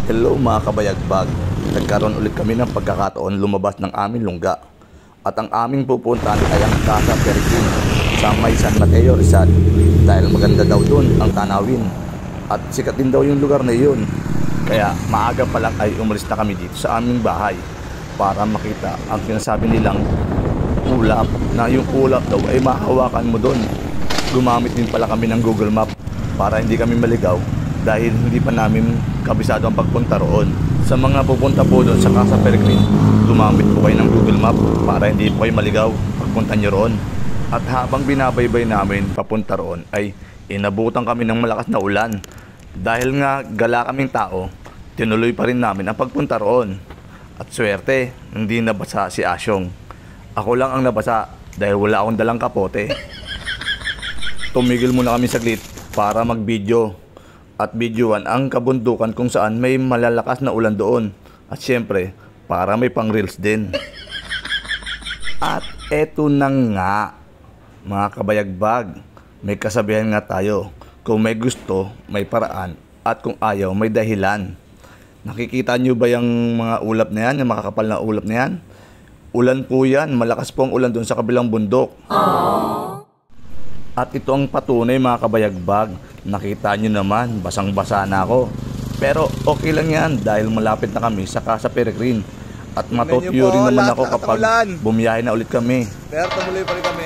Hello mga kabayagbag, nagkaroon ulit kami ng pagkakataon lumabas ng aming lungga. At ang aming pupuntahan ay ang Casa Peregrin sa may San Mateo, Rizal. Dahil maganda daw dun ang tanawin at sikat din daw yung lugar na iyon. Kaya maaga pa lang ay umalis na kami dito sa aming bahay para makita ang sinasabi nilang ulap, na yung ulap daw ay mahawakan mo dun. Gumamit din pala kami ng Google Map para hindi kami maligaw dahil hindi pa namin kabisado ang pagpunta roon. Sa mga pupunta po doon sa Casa Peregrin, gumamit po kayo ng Google Map para hindi po kayo maligaw pagpunta nyo roon. At habang binabaybay namin papunta roon ay inabutan kami ng malakas na ulan. Dahil nga gala kaming tao, tinuloy pa rin namin ang pagpunta roon. At swerte, hindi nabasa si Asyong. Ako lang ang nabasa dahil wala akong dalang kapote. Tumigil muna kami saglit para mag-video at videoan ang kabundukan kung saan may malalakas na ulan doon. At syempre, para may pang reels din. At eto na nga, mga kabayagbag, may kasabihan nga tayo, kung may gusto, may paraan, at kung ayaw, may dahilan. Nakikita nyo ba yung mga ulap na yan, yung makakapal na ulap na yan? Ulan po yan, malakas po ang ulan doon sa kabilang bundok. At ito ang patunay mga kabayagbag. Nakita nyo naman, basang-basa na ako. Pero okay lang yan dahil malapit na kami sa Casa Peregrin. At matutiyuri naman ako kapag bumiyahe na ulit kami. Pero tumuloy pa rin kami.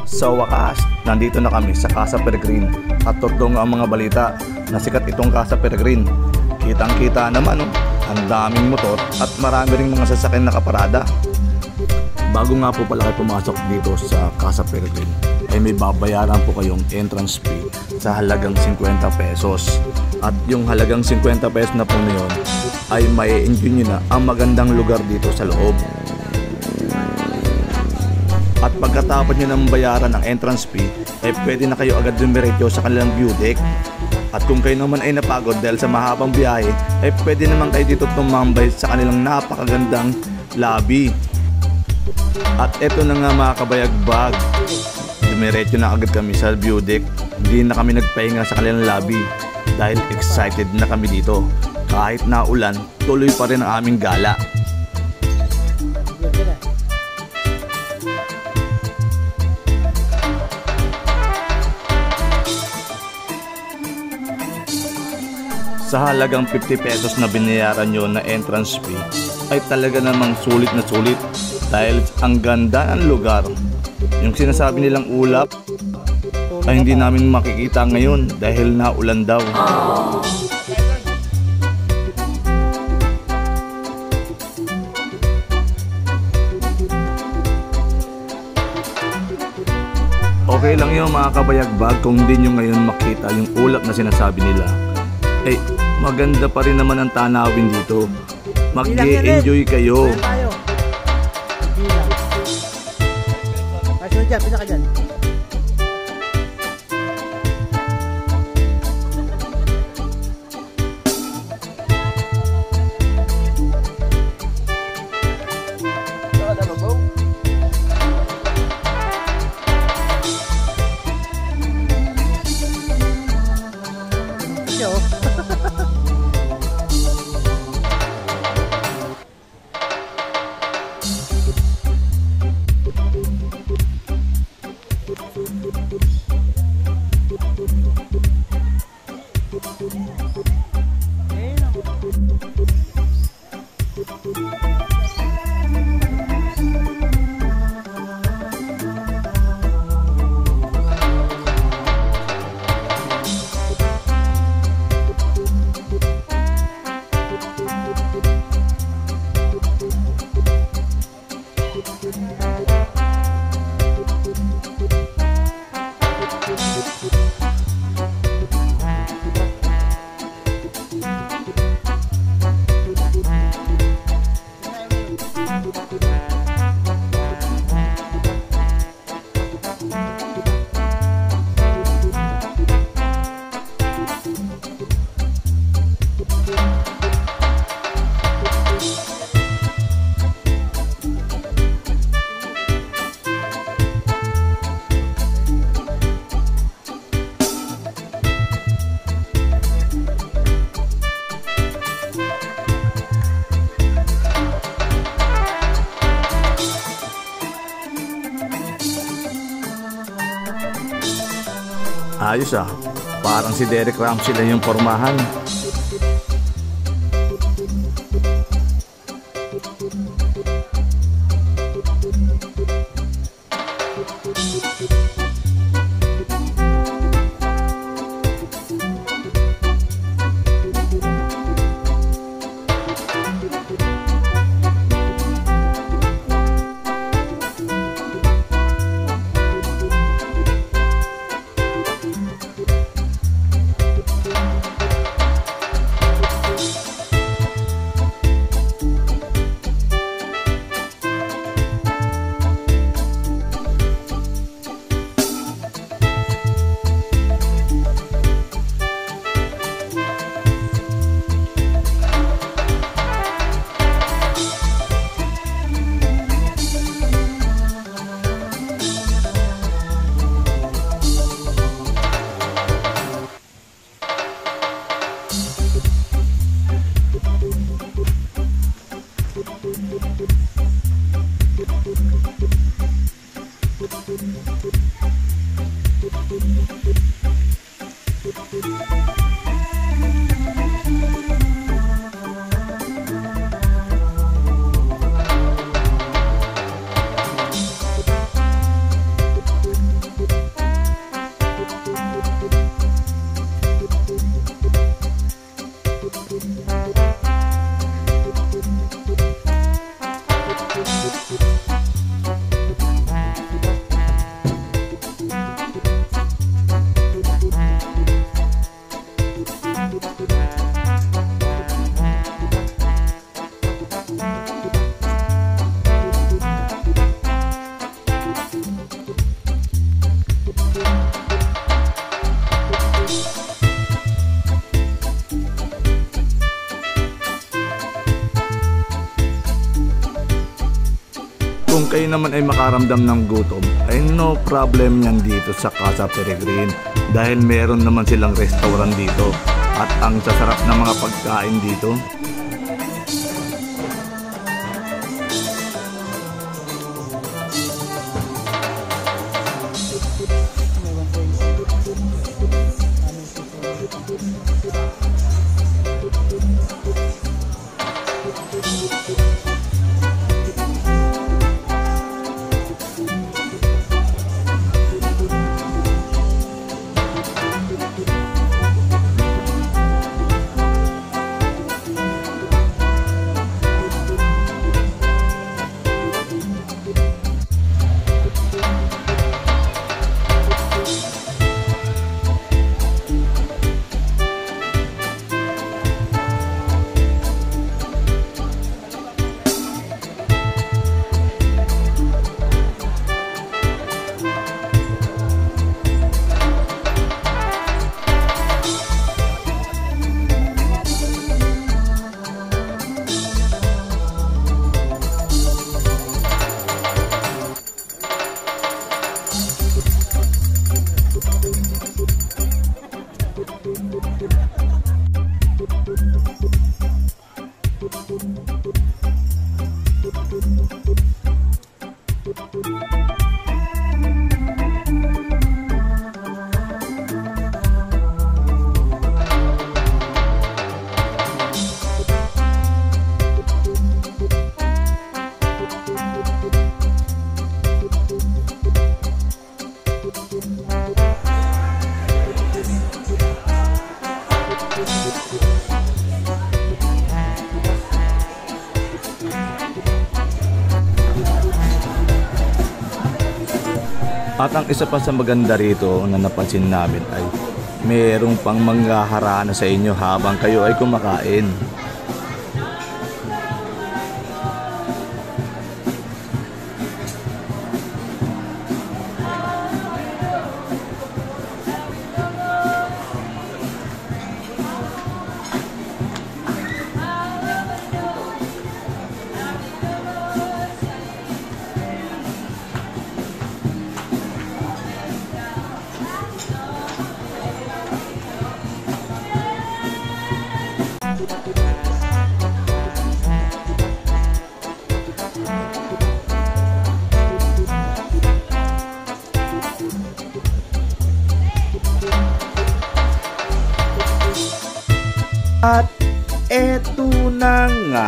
Sa wakas, nandito na kami sa Casa Peregrin at totoo nga ang mga balita na sikat itong Casa Peregrin. Kitang-kita naman, ang daming motor at marami ring mga sasakyan nakaparada. Bago nga po pala kayo pumasok dito sa Casa Peregrin, ay may babayaran po kayong entrance fee sa halagang 50 pesos. At yung halagang 50 pesos na po na yun, ay may enjoy nyo na ang magandang lugar dito sa loob. At pagkatapos nyo ng bayaran ng entrance fee, ay pwede na kayo agad dumiretso sa kanilang view deck. At kung kayo naman ay napagod dahil sa mahabang biyahe, ay pwede naman kayo dito tumambay sa kanilang napakagandang lobby. At eto na nga mga kabayagbag, dumiretso na agad kami sa view deck. Hindi na kami nagpahinga sa kanilang lobby dahil excited na kami dito. Kahit na ulan, tuloy pa rin ang aming gala. Sa halagang 50 pesos na binayaran nyo na entrance fee, ay talaga namang sulit na sulit dahil ang ganda ng lugar. Yung sinasabi nilang ulap ay hindi namin makikita ngayon dahil naulan daw. Okay lang yun mga kabayagbag kung hindi nyo ngayon makita yung ulap na sinasabi nila. Eh, maganda pa rin naman ang tanawin dito. Mag-e-enjoy kayo. Kasunod dyan, pisa ka dyan. Ayos ah, parang si Derek Ramsey lang yung pormahan. Kung kayo naman ay makaramdam ng gutom, ay no problem yan dito sa Casa Peregrine dahil meron naman silang restaurant dito at ang sasarap ng mga pagkain dito. At ang isa pa sa maganda rito na napansin namin ay merong pang manghaharana sa inyo habang kayo ay kumakain. At eto na nga.